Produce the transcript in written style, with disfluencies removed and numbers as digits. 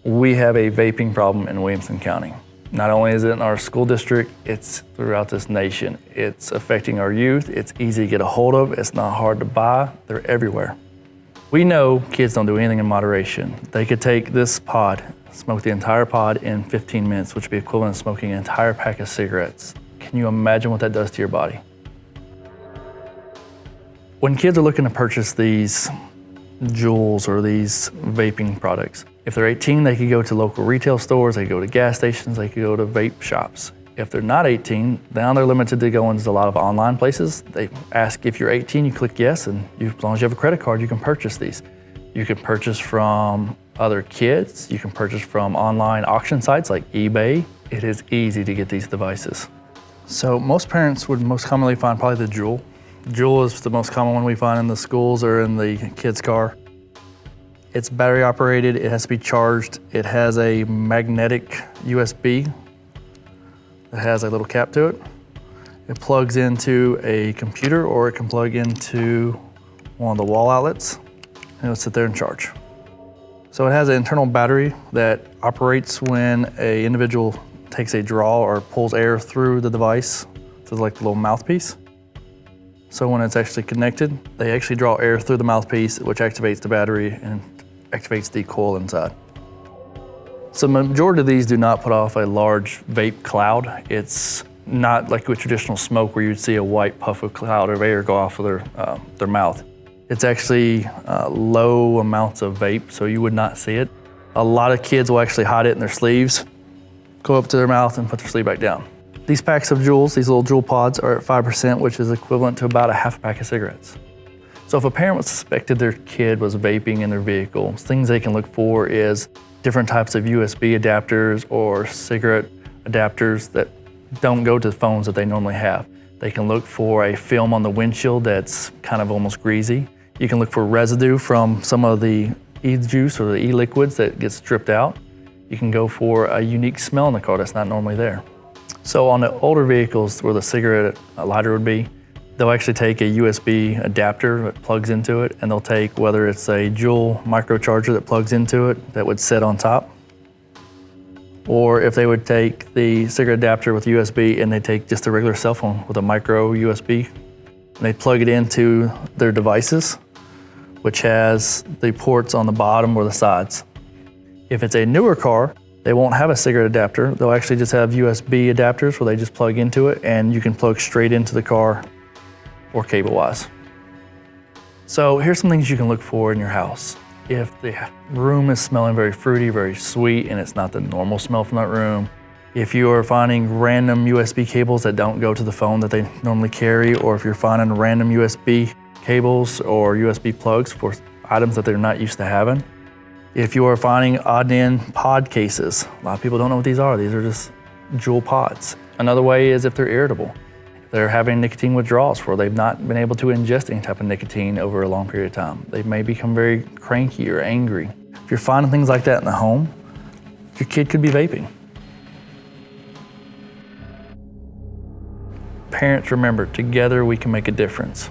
We have a vaping problem in Williamson County. Not only is it in our school district, it's throughout this nation. It's affecting our youth. It's easy to get a hold of. It's not hard to buy. They're everywhere. We know kids don't do anything in moderation. They could take this pod, smoke the entire pod in 15 minutes, which would be equivalent to smoking an entire pack of cigarettes. Can you imagine what that does to your body? When kids are looking to purchase these Juuls or these vaping products, if they're 18, they could go to local retail stores, they could go to gas stations, they could go to vape shops. If they're not 18, now they're limited to going to a lot of online places. They ask if you're 18, you click yes, and as long as you have a credit card, you can purchase these. You can purchase from other kids, you can purchase from online auction sites like eBay. It is easy to get these devices. So most parents would most commonly find probably the Juul. Juul is the most common one we find in the schools or in the kid's car. It's battery operated, it has to be charged. It has a magnetic USB that has a little cap to it. It plugs into a computer or it can plug into one of the wall outlets and it'll sit there and charge. So it has an internal battery that operates when an individual takes a draw or pulls air through the device, through like the little mouthpiece. So when it's actually connected, they actually draw air through the mouthpiece, which activates the battery and activates the coil inside. So the majority of these do not put off a large vape cloud. It's not like with traditional smoke where you'd see a white puff of cloud of air go off of their mouth. It's actually low amounts of vape, so you would not see it. A lot of kids will actually hide it in their sleeves, go up to their mouth and put their sleeve back down. These packs of Juuls, these little Juul pods, are at 5%, which is equivalent to about a half a pack of cigarettes. So if a parent suspected their kid was vaping in their vehicle, things they can look for is different types of USB adapters or cigarette adapters that don't go to the phones that they normally have. They can look for a film on the windshield that's kind of almost greasy. You can look for residue from some of the e-juice or the e-liquids that gets stripped out. You can go for a unique smell in the car that's not normally there. So on the older vehicles where the cigarette lighter would be, they'll actually take a USB adapter that plugs into it, and they'll take whether it's a Juul microcharger that plugs into it that would sit on top, or if they would take the cigarette adapter with USB and they take just a regular cell phone with a micro USB, and they plug it into their devices, which has the ports on the bottom or the sides. If it's a newer car, they won't have a cigarette adapter. They'll actually just have USB adapters where they just plug into it and you can plug straight into the car or cable-wise. So here's some things you can look for in your house. If the room is smelling very fruity, very sweet, and it's not the normal smell from that room, if you are finding random USB cables that don't go to the phone that they normally carry, or if you're finding random USB cables or USB plugs for items that they're not used to having, if you are finding odd-end pod cases, a lot of people don't know what these are. These are just Juul pods. Another way is if they're irritable. They're having nicotine withdrawals where they've not been able to ingest any type of nicotine over a long period of time. They may become very cranky or angry. If you're finding things like that in the home, your kid could be vaping. Parents, remember, together we can make a difference.